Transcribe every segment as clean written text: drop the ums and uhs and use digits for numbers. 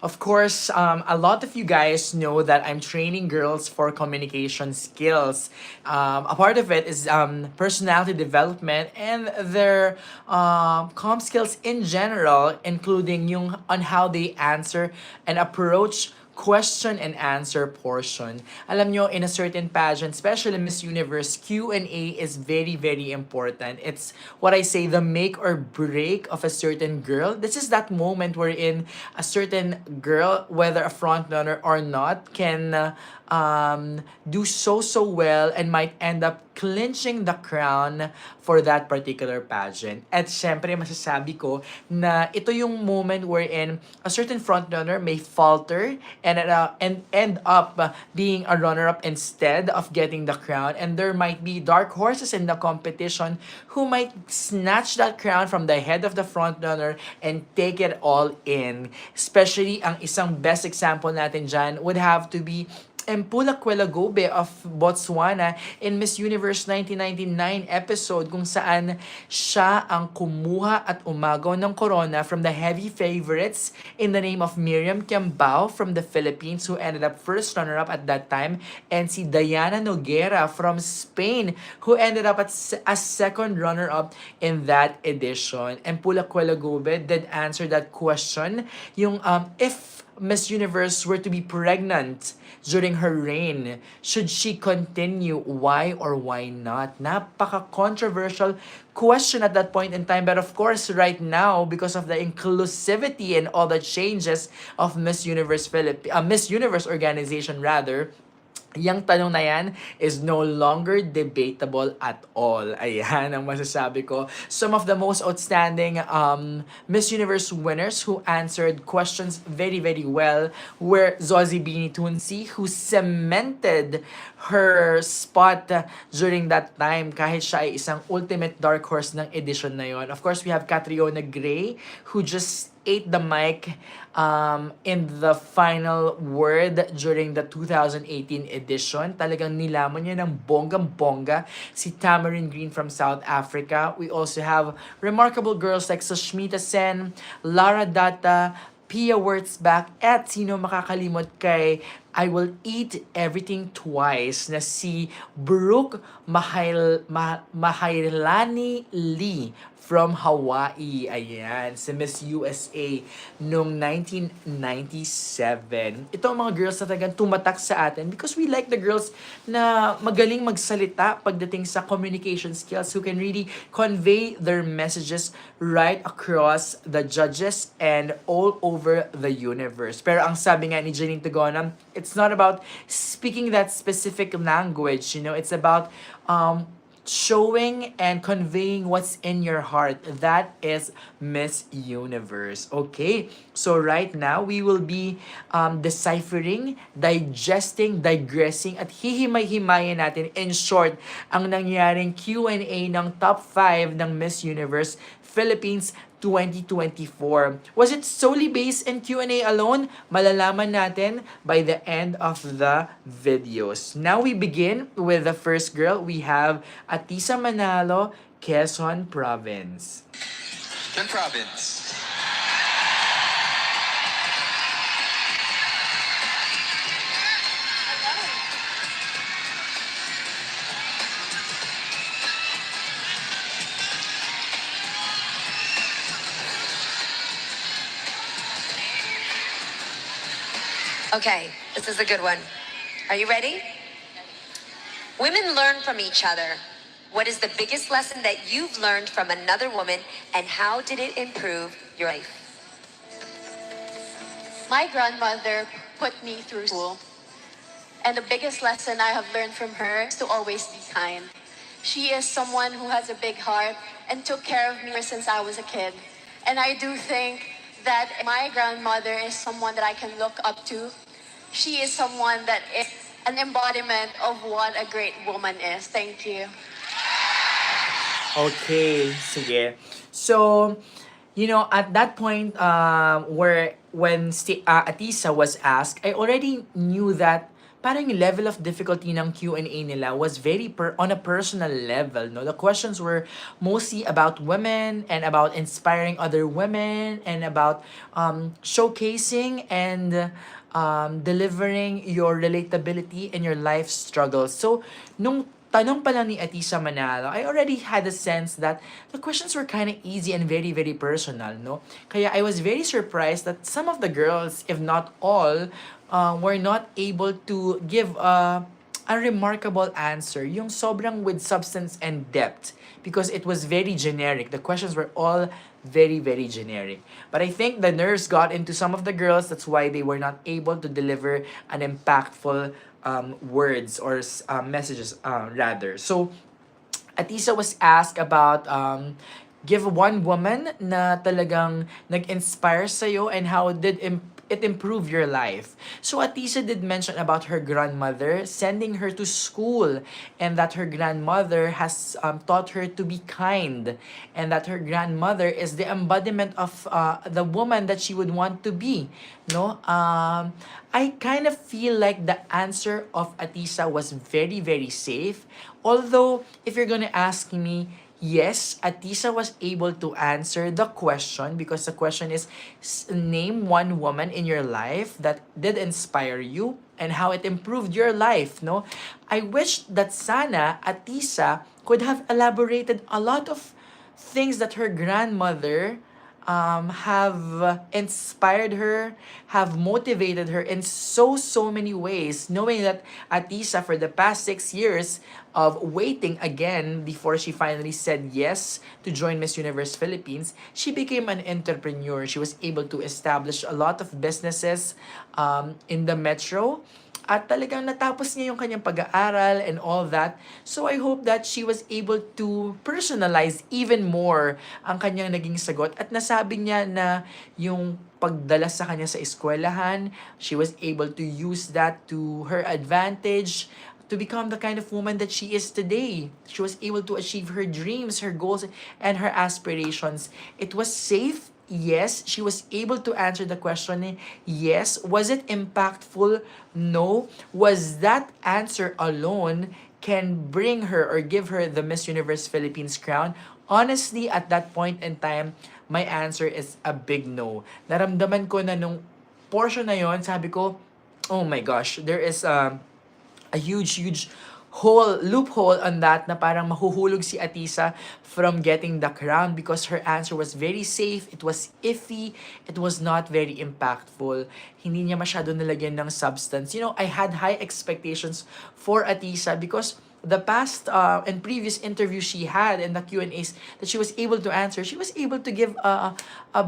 Of course, a lot of you guys know that I'm training girls for communication skills. A part of it is personality development and their com skills in general, including yung on how they answer and approach question and answer portion. Alam nyo, in a certain pageant, especially Miss Universe, Q&A is very, very important. It's what I say, the make or break of a certain girl. This is that moment wherein a certain girl, whether a front runner or not, can do so well and might end up clinching the crown for that particular pageant. At syempre, masasabi ko na ito yung moment wherein a certain frontrunner may falter and end up being a runner-up instead of getting the crown. And there might be dark horses in the competition who might snatch that crown from the head of the frontrunner and take it all in. Especially, ang isang best example natin dyan would have to be Mpula Kwelagobe of Botswana in Miss Universe 1999 episode kung saan siya ang kumuha at umagaw ng corona from the heavy favorites in the name of Miriam Kiambao from the Philippines, who ended up first runner-up at that time, and si Diana Noguera from Spain, who ended up as second runner-up in that edition. Mpula Kwelagobe did answer that question, yung if Miss Universe were to be pregnant during her reign, should she continue? Why or why not? Napaka-controversial question at that point in time. But of course, right now, because of the inclusivity and all the changes of Miss Universe organization rather, yung tanong na yan is no longer debatable at all. Ayan ang masasabi ko. Some of the most outstanding Miss Universe winners who answered questions very, very well were Zozie Bini Tunsi, who cemented her spot during that time kahit siya ay isang ultimate dark horse ng edition na yon. Of course, we have Catriona Gray, who just ate the mic in the final word during the 2018 edition. Talagang nilamon niya ng bonggang-bongga si Tamarin Green from South Africa. We also have remarkable girls like Sushmita Sen, Lara Data, Pia Wurtzbach, at sino makakalimot kay I Will Eat Everything Twice na si Brooke Mahailani Lee from Hawaii. Ayan, si Miss USA noong 1997. Ito ang mga girls na talagang tumatak sa atin because we like the girls na magaling magsalita pagdating sa communication skills, who can really convey their messages right across the judges and all over the universe. Pero ang sabi nga ni Janine Tagonam, it's not about speaking that specific language, it's about showing and conveying what's in your heart. That is Miss Universe. Okay, so right now we will be deciphering, digesting, digressing, at hihimay-himayin natin in short ang nangyaring Q&A ng top 5 ng Miss Universe Philippines 2024. Was it solely based in Q&A alone? Malalaman natin by the end of the videos. Now we begin with the first girl. We have Atisa Manalo, Quezon Province. Quezon Province. Okay, this is a good one. Are you ready? Women learn from each other. What is the biggest lesson that you've learned from another woman, and how did it improve your life? My grandmother put me through school, and the biggest lesson I have learned from her is to always be kind. She is someone who has a big heart and took care of me since I was a kid. And I do think that my grandmother is someone that I can look up to. She is someone that is an embodiment of what a great woman is. Thank you. Okay, sige. So, at that point when Atisa was asked, I already knew that parang yung level of difficulty ng Q&A nila was very on a personal level, no? The questions were mostly about women and about inspiring other women and about showcasing and delivering your relatability and your life struggles. So, nung tanong pa lang ni Atisa Manalo, I already had a sense that the questions were kind of easy and very, very personal, no? Kaya I was very surprised that some of the girls, if not all, were not able to give a remarkable answer. Yung sobrang with substance and depth. Because it was very generic. The questions were all very, very generic. But I think the nerves got into some of the girls. That's why they were not able to deliver an impactful words or messages rather. So, Atisa was asked about give one woman na talagang nag-inspire sa'yo and how did it improve your life. So Atisa did mention about her grandmother sending her to school and that her grandmother has taught her to be kind and that her grandmother is the embodiment of the woman that she would want to be. No, I kind of feel like the answer of Atisa was very, very safe. Although, if you're gonna ask me, yes, Atisa was able to answer the question because the question is name one woman in your life that did inspire you and how it improved your life, no? I wish that sana Atisa could have elaborated a lot of things that her grandmother have inspired her, have motivated her in so many ways, knowing that Atisa for the past 6 years of waiting again before she finally said yes to join Miss Universe Philippines, she became an entrepreneur. She was able to establish a lot of businesses in the metro. At talagang natapos niya yung kanyang pag-aaral and all that. So I hope that she was able to personalize even more ang kanyang naging sagot. At nasabi niya na yung pagdala sa kanya sa eskwelahan, she was able to use that to her advantage to become the kind of woman that she is today. She was able to achieve her dreams, her goals, and her aspirations. It was safe. Yes, she was able to answer the question. Yes. Was it impactful? No. Was that answer alone can bring her or give her the Miss Universe Philippines crown? Honestly, at that point in time, my answer is a big no. Naramdaman ko na nung portion na yon, sabi ko, oh my gosh, there is a huge loophole on that na parang mahuhulog si Atisa from getting the crown because her answer was very safe, it was iffy, it was not very impactful. Hindi niya masyado nalagyan ng substance. You know, I had high expectations for Atisa because the past and previous interviews she had and the Q&As that she was able to answer, she was able to give a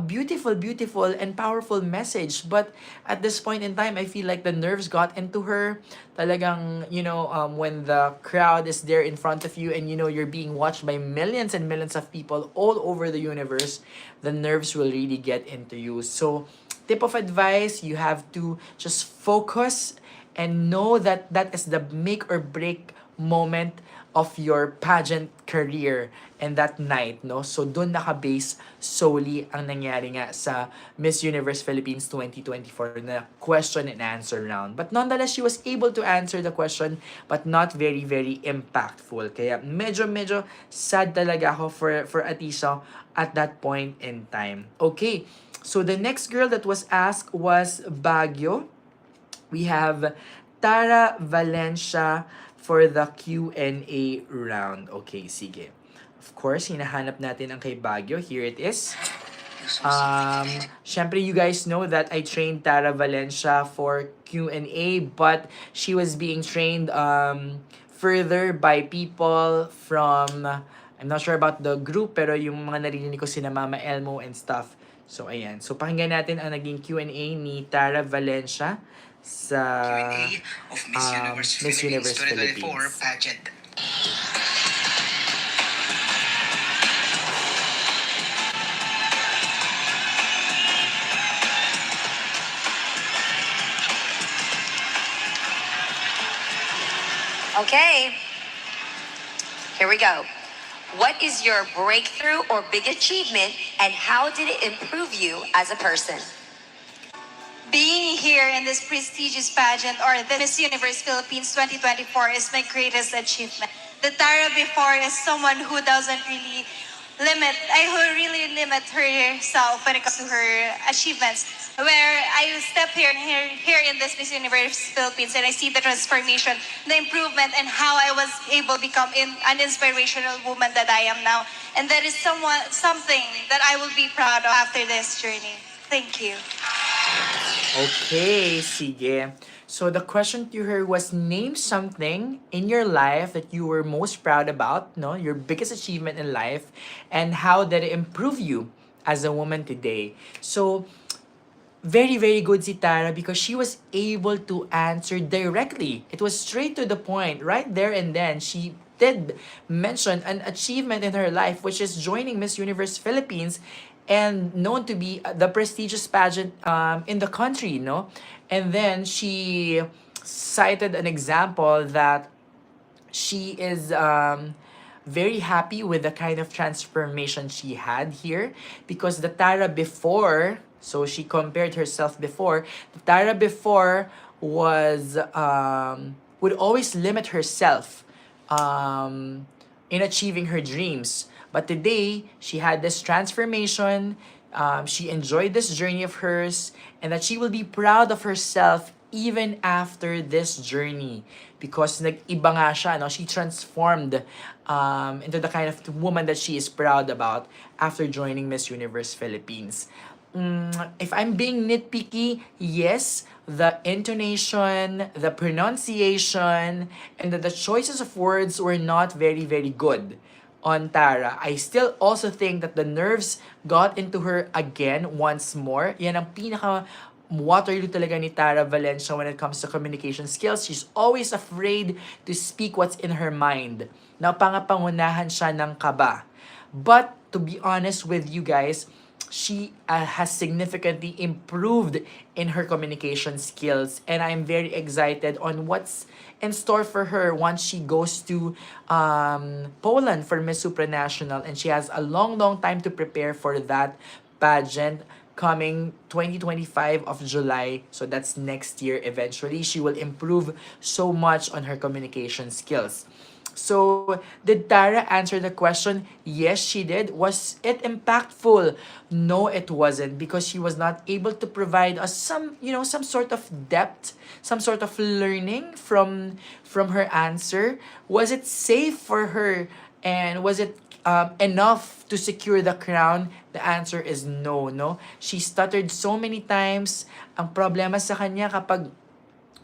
beautiful and powerful message. But at this point in time, I feel like the nerves got into her. Talagang, you know, when the crowd is there in front of you and, you know, you're being watched by millions and millions of people all over the universe, the nerves will really get into you. So, tip of advice, you have to just focus and know that that is the make or break moment of your pageant career and that night, no? So, dun naka-base solely ang nangyari nga sa Miss Universe Philippines 2024 na question and answer round. But nonetheless, she was able to answer the question but not very impactful. Kaya medyo sad talaga ako for Atisa at that point in time. Okay, so the next girl that was asked was Baguio. We have Tara Valencia for the Q&A round. Okay, sige. Of course, hinahanap natin ang kay Baguio. Here it is. Syempre, you guys know that I trained Tara Valencia for Q&A, but she was being trained further by people from, I'm not sure about the group, pero yung mga narinig ko sina Mama Elmo and stuff. So, ayan. So, pakinggan natin ang naging Q&A ni Tara Valencia sa Q&A of Miss Universe 2024 Philippines. pageant. Okay, here we go. What is your breakthrough or big achievement, and how did it improve you as a person? Being here in this prestigious pageant or the Miss Universe Philippines 2024 is my greatest achievement. The Tara before is someone who doesn't really who really limit herself when it comes to her achievements. Where I step here in this Miss Universe Philippines and I see the transformation, the improvement, and how I was able to become an inspirational woman that I am now. And that is something that I will be proud of after this journey. Thank you. Okay, sige. So the question to her was, name something in your life that you were most proud about, no? Your biggest achievement in life, and how did it improve you as a woman today? So very, very good si Tara because she was able to answer directly. It was straight to the point, right there and then. She did mention an achievement in her life, which is joining Miss Universe Philippines and known to be the prestigious pageant in the country, no? And then she cited an example that she is very happy with the kind of transformation she had here because the Tara before, so she compared herself before, the Tara before was would always limit herself in achieving her dreams. But today, she had this transformation. She enjoyed this journey of hers, and that she will be proud of herself even after this journey because nag-iba nga siya, no? She transformed into the kind of woman that she is proud about after joining Miss Universe Philippines. If I'm being nitpicky, yes, the intonation, the pronunciation, and the choices of words were not very, very good on Tara. I still also think that the nerves got into her again once more. Yan ang pinaka Waterloo talaga ni Tara Valencia when it comes to communication skills. She's always afraid to speak what's in her mind. Napangapangunahan siya ng kaba. But to be honest with you guys, she has significantly improved in her communication skills, and I'm very excited on what's in store for her once she goes to Poland for Miss Supranational, and she has a long, long time to prepare for that pageant coming 2025 of July. So that's next year eventually. She will improve so much on her communication skills. So, did Tara answer the question? Yes, she did. Was it impactful? No, it wasn't because she was not able to provide us some sort of depth, some sort of learning from her answer. Was it safe for her? And was it enough to secure the crown? The answer is no, no? She stuttered so many times. Ang problema sa kanya kapag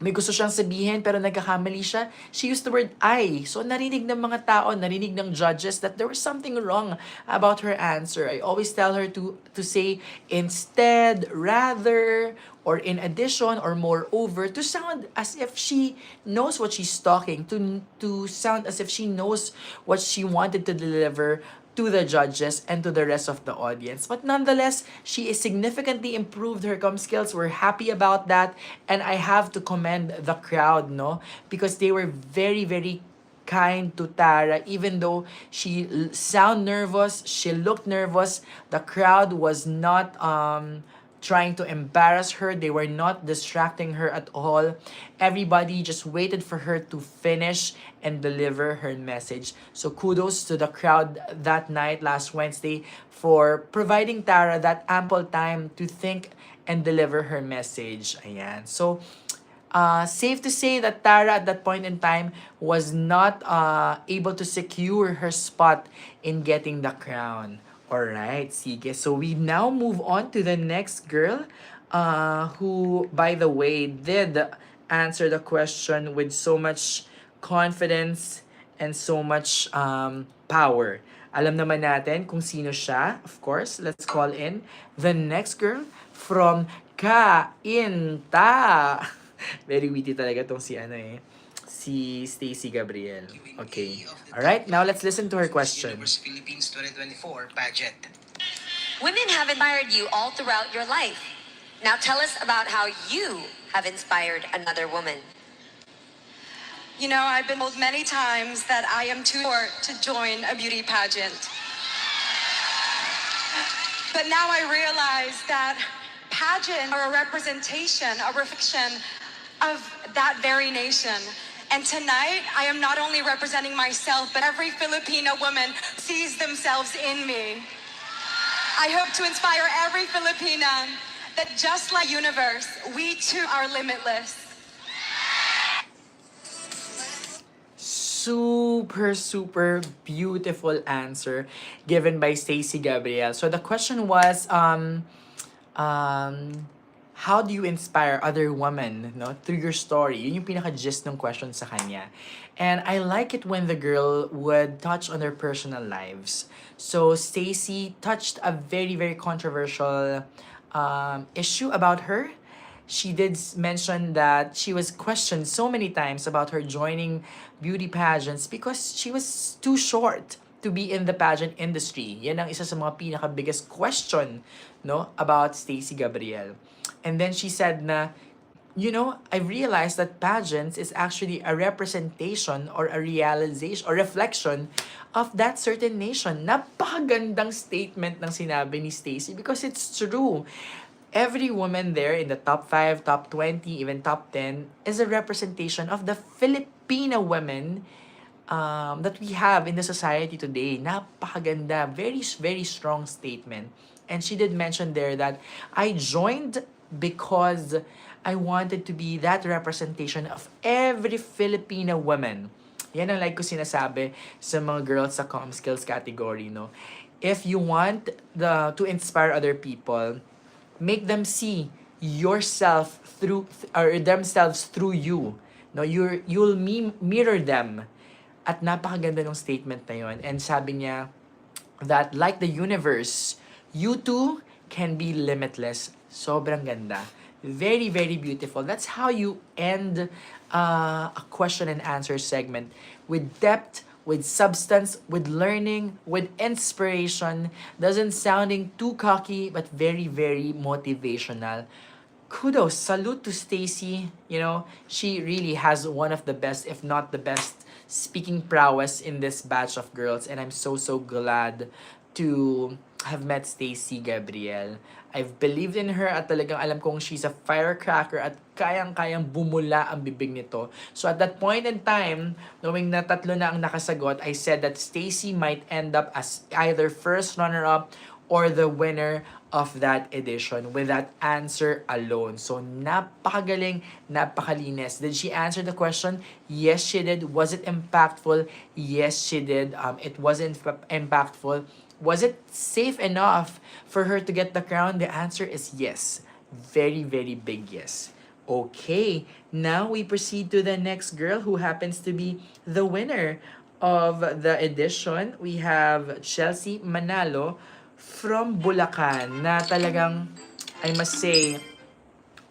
may gusto siyang sabihin pero nagkakamali siya, she used the word I. So narinig ng mga tao, narinig ng judges that there was something wrong about her answer. I always tell her to say instead, rather, or in addition, or moreover, to sound as if she knows what she's talking, to sound as if she knows what she wanted to deliver to the judges and to the rest of the audience. But nonetheless, she is significantly improved her com skills. We're happy about that. And I have to commend the crowd, no? Because they were very, very kind to Tara. Even though she sound nervous, she looked nervous, the crowd was not trying to embarrass her. They were not distracting her at all. Everybody just waited for her to finish and deliver her message. So kudos to the crowd that night, last Wednesday, for providing Tara that ample time to think and deliver her message. Ayan. So, safe to say that Tara at that point in time was not able to secure her spot in getting the crown. Alright, sige. So we now move on to the next girl who, by the way, did answer the question with so much confidence and so much power. Alam naman natin kung sino siya. Of course, let's call in the next girl from Kainta. Very witty talaga tong si Stacy Gabrielle. Okay. Alright, now let's listen to her question. Philippines 2024 pageant. Women have inspired you all throughout your life. Now tell us about how you have inspired another woman. You know, I've been told many times that I am too short to join a beauty pageant. But now I realize that pageant are a representation, a reflection of that very nation. And tonight, I am not only representing myself, but every Filipino woman sees themselves in me. I hope to inspire every Filipina that just like universe, we too are limitless. Super, super beautiful answer given by Stacy Gabrielle. So the question was, how do you inspire other women, no, through your story? Yun yung pinaka-gist ng question sa kanya. And I like it when the girl would touch on their personal lives. So Stacy touched a very, very controversial issue about her. She did mention that she was questioned so many times about her joining beauty pageants because she was too short to be in the pageant industry. Yan ang isa sa mga pinaka-biggest question, no, about Stacy Gabrielle. And then she said na, you know, I realized that pageants is actually a representation or a realization or reflection of that certain nation. Napakagandang statement ng sinabi ni Stacy because it's true. Every woman there in the top 5, top 20, even top 10 is a representation of the Filipino women that we have in the society today. Napakaganda. Very, very strong statement. And she did mention there that I joined because I wanted to be that representation of every Filipino woman. Yan ang like ko sinasabi sa mga girls sa com skills category, no? If you want to inspire other people, make them see yourself through or themselves through you. No, you'll mirror them. At napakaganda ng statement na yon. And sabi niya that like the universe, you too can be limitless. Sobrang ganda. Very, very beautiful. That's how you end a question and answer segment with depth, with substance, with learning, with inspiration. Doesn't sounding too cocky, but very, very motivational. Kudos, salute to Stacy. You know, she really has one of the best, if not the best, speaking prowess in this batch of girls. And I'm so, so glad to have met Stacy Gabrielle. I've believed in her at talagang alam kong she's a firecracker at kayang-kayang bumula ang bibig nito. So at that point in time, knowing na tatlo na ang nakasagot, I said that Stacy might end up as either first runner-up or the winner of that edition with that answer alone. So napakagaling, napakalinis. Did she answer the question? Yes, she did. Was it impactful? Yes, she did. It wasn't impactful. Was it safe enough for her to get the crown? The answer is yes. Very, very big yes. Okay, now we proceed to the next girl who happens to be the winner of the edition. We have Chelsea Manalo from Bulacan na talagang, I must say,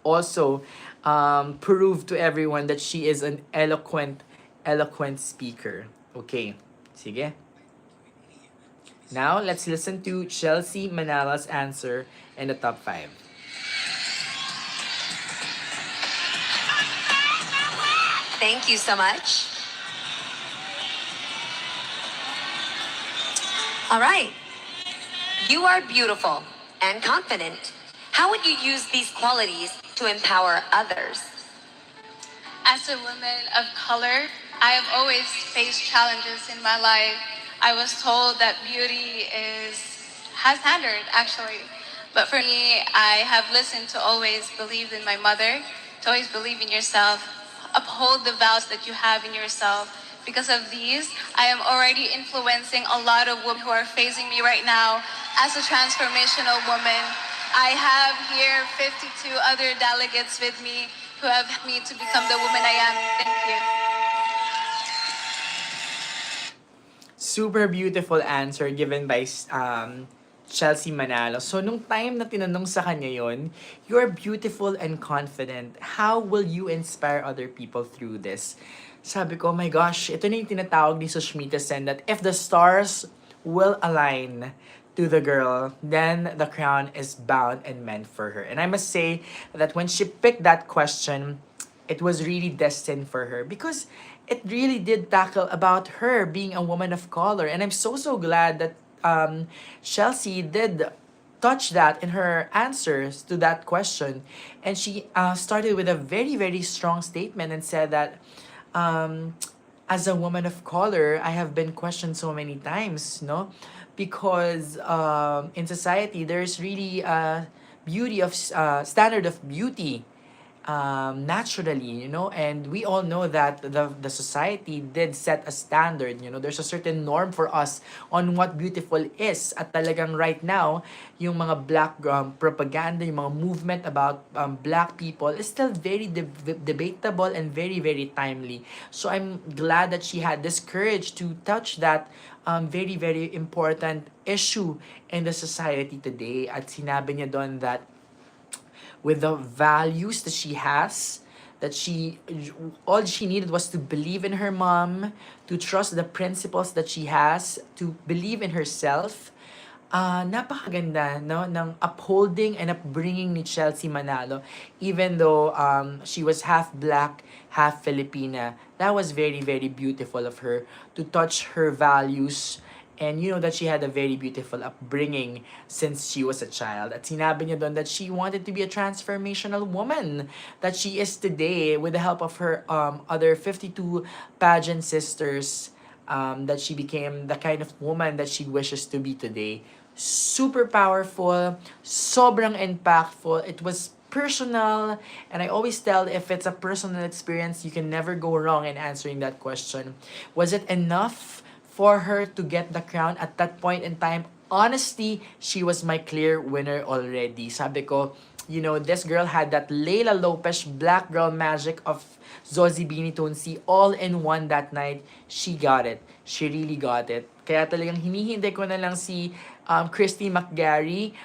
also proved to everyone that she is an eloquent speaker. Okay, sige. Now, let's listen to Chelsea Manalo's answer in the top 5. Thank you so much. All right. You are beautiful and confident. How would you use these qualities to empower others? As a woman of color, I have always faced challenges in my life. I was told that beauty has standard, actually. But for me, I have listened to always believe in my mother, to always believe in yourself, uphold the vows that you have in yourself. Because of these, I am already influencing a lot of women who are facing me right now as a transformational woman. I have here 52 other delegates with me who have helped me to become the woman I am. Thank you. Super beautiful answer given by Chelsea Manalo. So, nung time na tinanong sa kanya yon, you're beautiful and confident. How will you inspire other people through this? Sabi ko, oh my gosh, ito na yung tinatawag ni Sushmita Sen that if the stars will align to the girl, then the crown is bound and meant for her. And I must say that when she picked that question, it was really destined for her because it really did tackle about her being a woman of color. And I'm so, so glad that Chelsea did touched that in her answers to that question. And she started with a very, very strong statement and said that, um, as a woman of color, I have been questioned so many times, no? Because in society, there's really a beauty of standard of beauty naturally, and we all know that the society did set a standard. There's a certain norm for us on what beautiful is. At talagang right now, yung mga black propaganda, yung mga movement about black people is still very debatable and very, very timely. So I'm glad that she had this courage to touch that very, very important issue in the society today. At sinabi niya doon that with the values that she has, that she all she needed was to believe in her mom, to trust the principles that she has, to believe in herself. Napakaganda, no, ng upholding and upbringing ni Chelsea Manalo, even though she was half black, half Filipina. That was very, very beautiful of her to touch her values, and that she had a very beautiful upbringing since she was a child. At sinabi niya doon that she wanted to be a transformational woman that she is today with the help of her other 52 pageant sisters, that she became the kind of woman that she wishes to be today. Super powerful, sobrang impactful. It was personal, and I always tell, if it's a personal experience, you can never go wrong in answering that question. Was it enough for her to get the crown at that point in time? Honestly, she was my clear winner already. Sabi ko, this girl had that Layla Lopez black girl magic of Zozie Bini Tunsi all in one that night. She got it. She really got it. Kaya talagang hinihintay ko na lang si Christie McGarry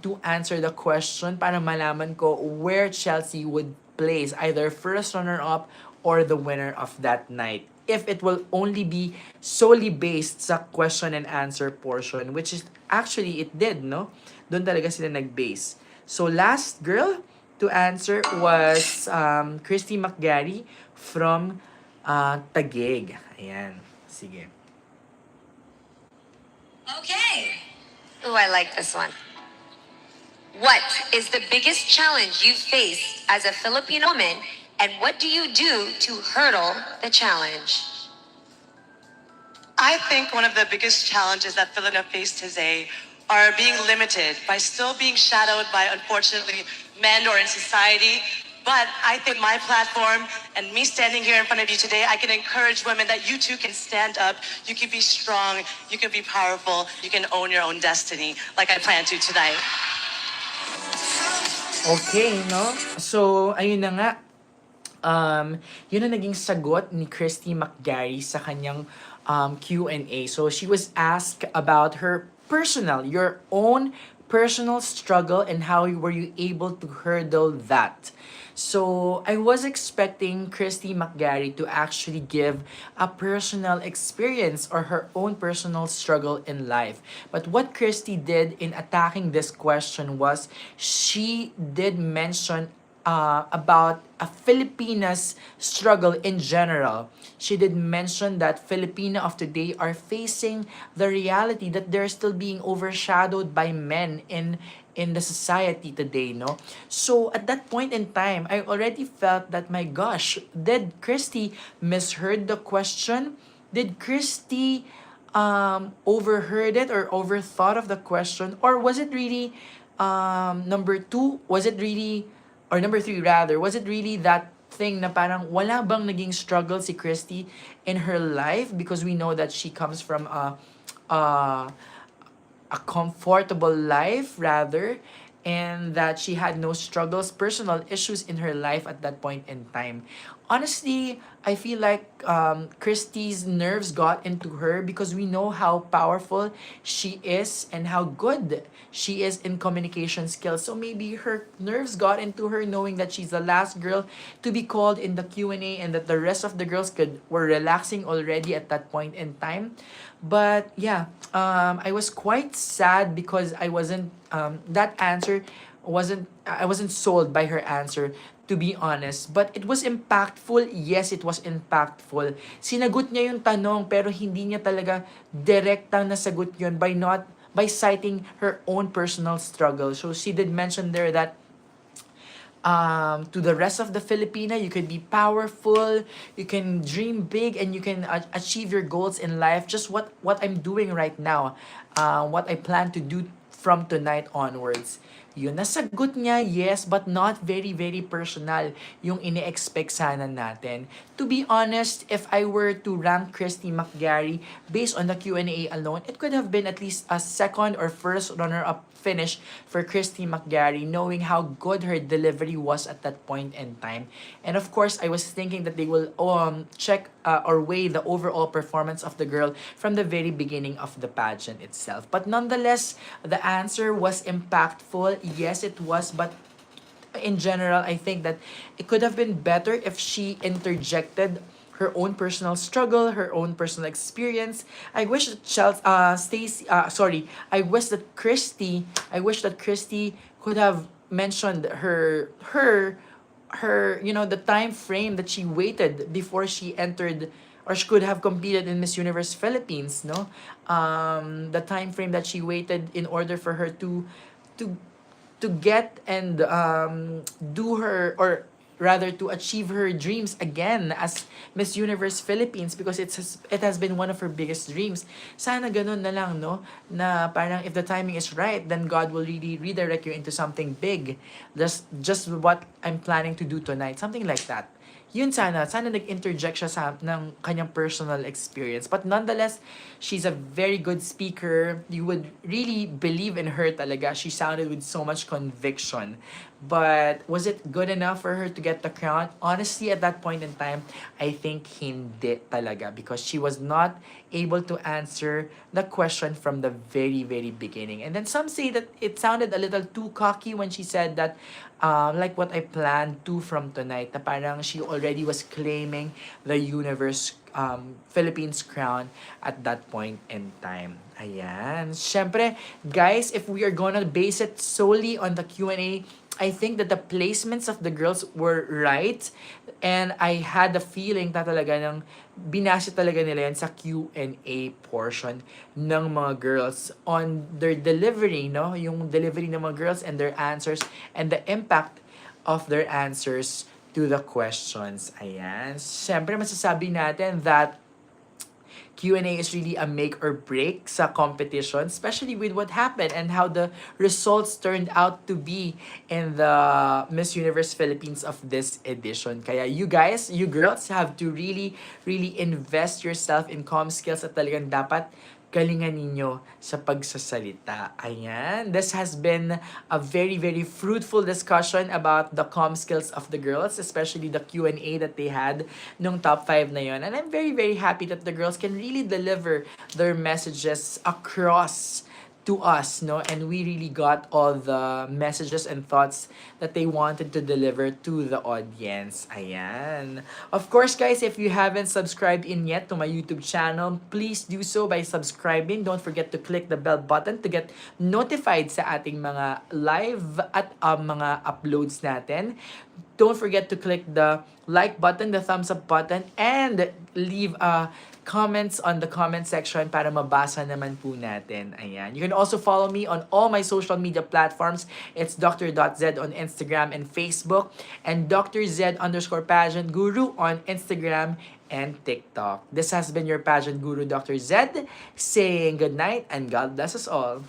to answer the question para malaman ko where Chelsea would place, either first runner-up or the winner of that night. If it will only be solely based sa question and answer portion, which is actually it did, no? Doon talaga sila nag-base. So last girl to answer was Christie McGarry from Taguig. Ayan. Sige. Okay. Ooh, I like this one. What is the biggest challenge you faced as a Filipino woman, and what do you do to hurdle the challenge? I think one of the biggest challenges that Filipino face today are being limited by still being shadowed by, unfortunately, men or in society. But I think my platform and me standing here in front of you today, I can encourage women that you too can stand up, you can be strong, you can be powerful, you can own your own destiny, like I plan to tonight. Okay, no? So, ayun na nga. Yun ang naging sagot ni Christie McGarry sa kanyang Q&A. So, she was asked about her your own personal struggle, and how were you able to hurdle that. So, I was expecting Christie McGarry to actually give a personal experience or her own personal struggle in life. But what Christie did in attacking this question was she did mention about a Filipina's struggle in general. She did mention that Filipina of today are facing the reality that they're still being overshadowed by men in the society today, no? So at that point in time, I already felt that, my gosh, did Christie misheard the question? Did Christie overheard it or overthought of the question? Or was it really number two? Was it really, or number three rather, was it really that thing na parang wala bang naging struggle si Christie in her life, because we know that she comes from a comfortable life rather, and that she had no struggles, personal issues in her life at that point in time. Honestly, I feel like Christie's nerves got into her, because we know how powerful she is and how good she is in communication skills. So maybe her nerves got into her, knowing that she's the last girl to be called in the Q&A, and that the rest of the girls were relaxing already at that point in time. But yeah, I was quite sad because I wasn't I wasn't sold by her answer, to be honest. But it was impactful. Yes, it was impactful. Sinagot niya yung tanong, pero hindi niya talaga direktang nasagot yun by citing her own personal struggle. So she did mention there that to the rest of the Filipina, you could be powerful, you can dream big, and you can achieve your goals in life. Just what I'm doing right now, what I plan to do from tonight onwards. Yun, nasagot niya, yes, but not very, very personal yung ini-expect sana natin. To be honest, if I were to rank Christie McGarry based on the Q&A alone, it could have been at least a second or first runner-up finish for Christie McGarry, knowing how good her delivery was at that point in time. And of course, I was thinking that they will check or weigh the overall performance of the girl from the very beginning of the pageant itself. But nonetheless, the answer was impactful. Yes, it was, but in general, I think that it could have been better if she interjected her own personal struggle, her own personal experience. I wish that I wish that Christy could have mentioned her the time frame that she waited before she entered, or she could have competed in Miss Universe Philippines, no? The time frame that she waited in order for her to to get and do her, or rather to achieve her dreams again as Miss Universe Philippines, because it has been one of her biggest dreams. Sana ganun na lang, no? Na parang if the timing is right, then God will really redirect you into something big. Just what I'm planning to do tonight. Something like that. Yun sana nag-interject siya ng kanyang personal experience. But nonetheless, she's a very good speaker. You would really believe in her talaga. She sounded with so much conviction. But was it good enough for her to get the crown? Honestly, at that point in time, I think hindi talaga, because she was not able to answer the question from the very, very beginning. And then some say that it sounded a little too cocky when she said that, like what I planned to from tonight, na parang she already was claiming the Universe Philippines crown at that point in time. Ayan. Siyempre, guys, if we are gonna base it solely on the Q&A, I think that the placements of the girls were right. And I had the feeling na talaga ng binasa talaga nila yan sa Q&A portion ng mga girls on their delivery, no? Yung delivery ng mga girls and their answers and the impact of their answers to the questions. Ayan. Siyempre, masasabi natin that Q&A is really a make or break sa competition, especially with what happened and how the results turned out to be in the Miss Universe Philippines of this edition. Kaya you guys, you girls have to really, really invest yourself in comm skills at talagang dapat galingan ninyo sa pagsasalita. Ayan. This has been a very, very fruitful discussion about the comm skills of the girls, especially the Q&A that they had nung top 5 na yon. And I'm very, very happy that the girls can really deliver their messages across to us, no? And we really got all the messages and thoughts that they wanted to deliver to the audience. Ayan. Of course, guys, if you haven't subscribed in yet to my YouTube channel, please do so by subscribing. Don't forget to click the bell button to get notified sa ating mga live at mga uploads natin. Don't forget to click the like button, the thumbs up button, and leave comments on the comment section para mabasa naman po natin. Ayan. You can also follow me on all my social media platforms. It's Dr.Z on Instagram and Facebook, and Dr. Z_pageant guru on Instagram and TikTok. This has been your pageant guru, Dr. Z, saying good night and God bless us all.